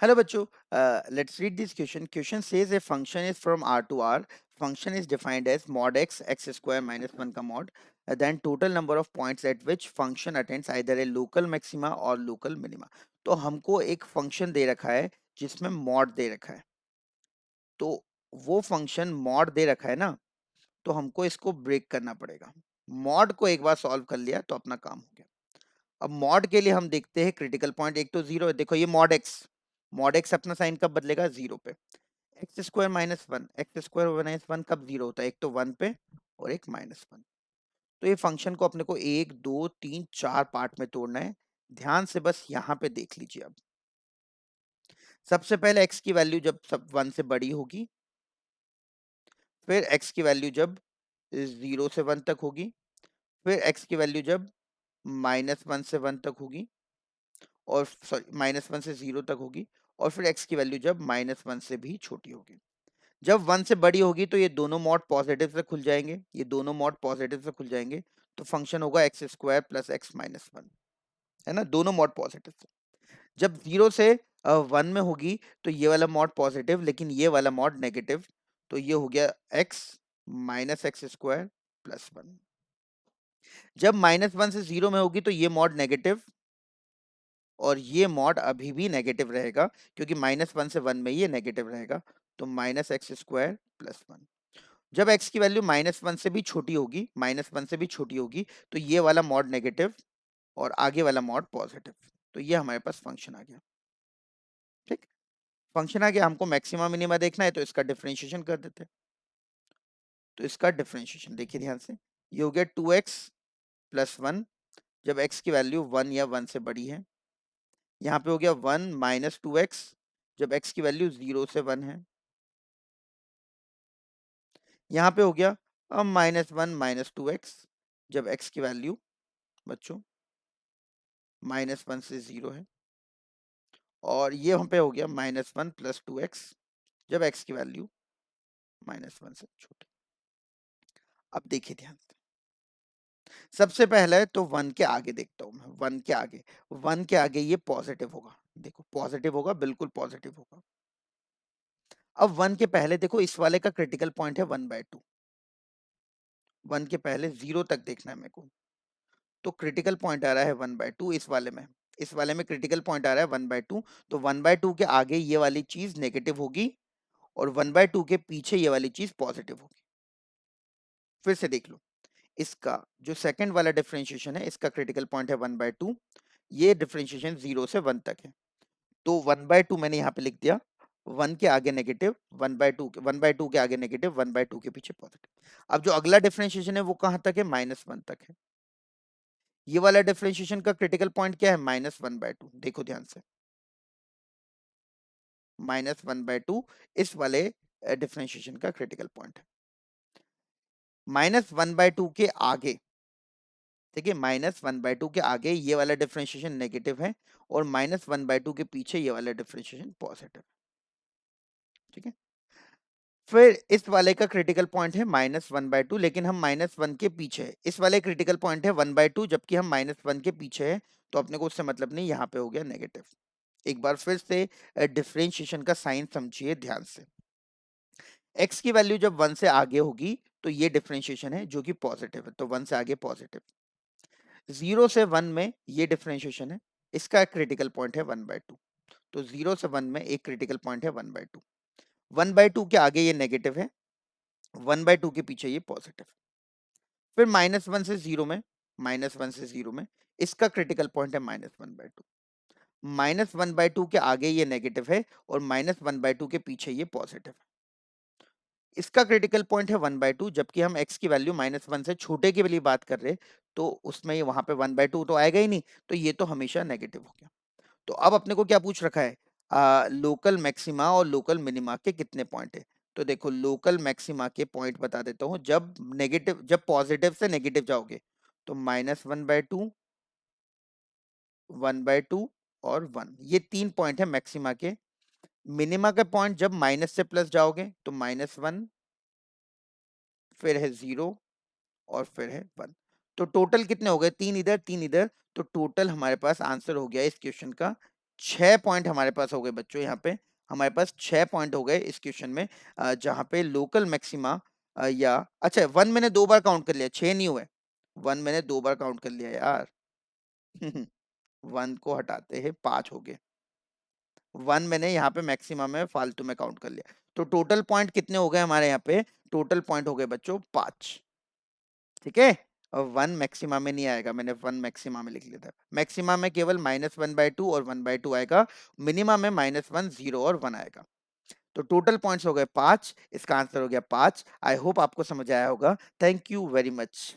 Hello, Bachu. Let's read this question. Question says a function is from R to R. Function is defined as mod x square minus 1 का mod. Then total number of points at which function attains either a local maxima or local minima. तो हमको एक function दे रखा है जिसमें mod दे रखा है. तो वो फंक्शन mod दे रखा है ना, तो हमको इसको ब्रेक करना पड़ेगा. mod को एक बार सॉल्व कर लिया तो अपना काम हो गया. अब मॉड के लिए हम देखते हैं क्रिटिकल पॉइंट. एक तो जीरो है, देखो ये मॉड एक्स अपना साइन कब बदलेगा? जीरो पे. X square minus one, x square minus one कब जीरो होता है? एक तो वन पे और एक माइनस वन. तो ये फंक्शन को अपने को एक दो तीन चार पार्ट में तोड़ना है. ध्यान से बस यहाँ पे देख लीजिए. अब सबसे पहले एक्स की वैल्यू जब सब वन से बड़ी होगी, फिर एक्स की वैल्यू जब जीरो से वन तक होगी, फिर एक्स की वैल्यू जब माइनस वन से वन तक होगी, और सॉरी माइनस वन से जीरो तक होगी, और फिर एक्स की वैल्यू जब माइनस वन से भी छोटी होगी. जब वन से बड़ी होगी तो ये दोनों मॉड पॉजिटिव से खुल जाएंगे, ये दोनों मॉड पॉजिटिव से खुल जाएंगे. तो फंक्शन होगा x square plus x minus one, है ना, दोनों मॉड पॉजिटिव से. जब जीरो से वन में होगी तो ये वाला मॉड पॉजिटिव, लेकिन ये वाला मॉड नेगेटिव. तो ये हो गया x minus x square plus one. जब माइनस वन से जीरो में होगी तो ये मॉड नेगेटिव, और ये मॉड अभी भी नेगेटिव रहेगा क्योंकि माइनस वन से वन में ये नेगेटिव रहेगा. तो minus x square plus one. जब एक्स की वैल्यू माइनस वन से भी छोटी होगी, माइनस वन से भी छोटी होगी, तो ये वाला मॉड नेगेटिव और आगे वाला मॉड पॉजिटिव. तो ये हमारे पास फंक्शन आ गया. ठीक, फंक्शन आ गया. हमको मैक्सिमा मिनिमा देखना है तो इसका डिफरेंशिएशन कर देते हैं. तो इसका डिफरेंशिएशन देखिए ध्यान से. ये हो गया टू एक्स प्लस वन जब एक्स की वैल्यू वन या वन से बड़ी है. यहाँ पे हो गया वन माइनस टू एक्स जब एक्स की वैल्यू जीरो से वन है. यहाँ पे हो गया अब minus one minus two x जब एक्स की वैल्यू बच्चों माइनस वन से जीरो है. और ये वहां पे हो गया minus one plus two x जब एक्स की वैल्यू माइनस वन से छोटी. अब देखिए ध्यान से. सबसे पहले तो वन के आगे देखता हूं मैं. वन के आगे ये पॉजिटिव होगा. देखो पॉजिटिव होगा, बिल्कुल पॉजिटिव होगा. अब वन के पहले देखो इस वाले का क्रिटिकल पॉइंट है वन बाय टू. वन के पहले जीरो तक देखना है मेरे को. तो क्रिटिकल पॉइंट आ रहा है वन बाय टू इस वाले में. इस वाले में क्रिटिकल पॉइंट आ रहा है वन बाय टू. तो वन बाय टू के आगे ये वाली चीज नेगेटिव होगी और वन बाय टू के पीछे ये वाली चीज पॉजिटिव होगी. फिर से देख लो. इसका जो सेकंड वाला डिफरेंशिएशन है इसका क्रिटिकल पॉइंट है वन बाय टू. ये डिफरेंशिएशन जीरो से वन तक है. तो वन बाय टू मैंने यहाँ पे लिख दिया. वन के आगे नेगेटिव, वन बाय टू के आगे नेगेटिव, वन बाय टू के पीछे पॉजिटिव. अब जो अगला डिफरेंशिएशन है वो कहाँ तक है? माइनस वन तक है. ये वाला डिफरेंशिएशन का क्रिटिकल पॉइंट क्या है? Minus one by two. देखो ध्यान से, माइनस वन बाय टू इस वाले डिफरेंशिएशन का क्रिटिकल पॉइंट है. माइनस वन बाय टू के आगे, ठीक है, माइनस वन बाय टू के आगे ये वाला डिफरेंशिएशन नेगेटिव है और माइनस वन बाय टू के पीछे ये वाला डिफरेंशिएशन पॉजिटिव है. ठीक है. फिर इस वाले का क्रिटिकल पॉइंट है माइनस वन बाय टू, लेकिन हम माइनस वन के पीछे है. इस वाले क्रिटिकल पॉइंट है वन बाय टू जबकि हम माइनस वन के पीछे है. तो अपने को उससे मतलब नहीं, यहाँ पे हो गया नेगेटिव. एक बार फिर से डिफरेंशिएशन का साइन समझिए ध्यान से. एक्स की वैल्यू जब वन से आगे होगी तो ये डिफरेंशिएशन है जो कि पॉजिटिव है. तो वन से आगे पॉजिटिव. जीरो से वन में ये डिफरेंशिएशन है, इसका क्रिटिकल पॉइंट है वन बाय टू. तो जीरो से वन में एक क्रिटिकल पॉइंट है one by two. One by two के आगे ये नेगेटिव है, वन बाय टू के पीछे ये पॉजिटिव. फिर माइनस वन से जीरो में, माइनस वन से जीरो में इसका क्रिटिकल पॉइंट है minus one by two. Minus one by two के आगे ये नेगेटिव है और माइनस वन बाय टू के पीछे ये पॉजिटिव है. इसका क्रिटिकल पॉइंट है वन बाय टू जबकि हम एक्स की वैल्यू माइनस वन से छोटे के लिए बात कर रहे. तो उसमें वहां पे वन बाय टू तो आएगा ही नहीं. तो ये तो हमेशा नेगेटिव हो गया. तो अब अपने को क्या पूछ रखा है? लोकल मैक्सिमा और लोकल मिनिमा के कितने पॉइंट है. तो देखो लोकल मैक्सिमा के पॉइंट बता देता हूं. जब पॉजिटिव से नेगेटिव जाओगे तो minus one by two, one by two और वन, ये तीन पॉइंट है मैक्सिमा के. मिनिमा के पॉइंट जब माइनस से प्लस जाओगे तो माइनस वन, फिर है जीरो और फिर है वन. तो टोटल कितने हो गए? तीन इधर तीन इधर. तो टोटल हमारे पास आंसर हो गया इस क्वेश्चन का 6 पॉइंट हमारे पास हो गए बच्चों। यहाँ पे हमारे पास 6 पॉइंट हो गए इस क्वेश्चन में, जहाँ पे लोकल मैक्सिमा या अच्छा 1 मैंने 2 बार काउंट कर लिया, 6 नहीं हुए, 1 मैंने 2 बार काउंट कर लिया यार। 1 को हटाते हैं, 5 हो गए। 1 मैंने यहाँ पे मैक्सिमम में फालतू में काउंट कर लिया। तो टोटल पॉइंट कितने हो गए हमारे यहाँ पे? टोटल पॉइंट हो गए बच्चों 5। ठीक है, और 1 मैक्सिमा में नहीं आएगा, मैंने 1 मैक्सिमा में लिख लिया था। मैक्सिमा में केवल -1/2 और 1/2 आएगा, मिनिमम में -1, 0 और 1 आएगा। तो टोटल पॉइंट्स हो गए 5, इसका आंसर हो गया 5। आई होप आपको समझ आया होगा। Thank you very much.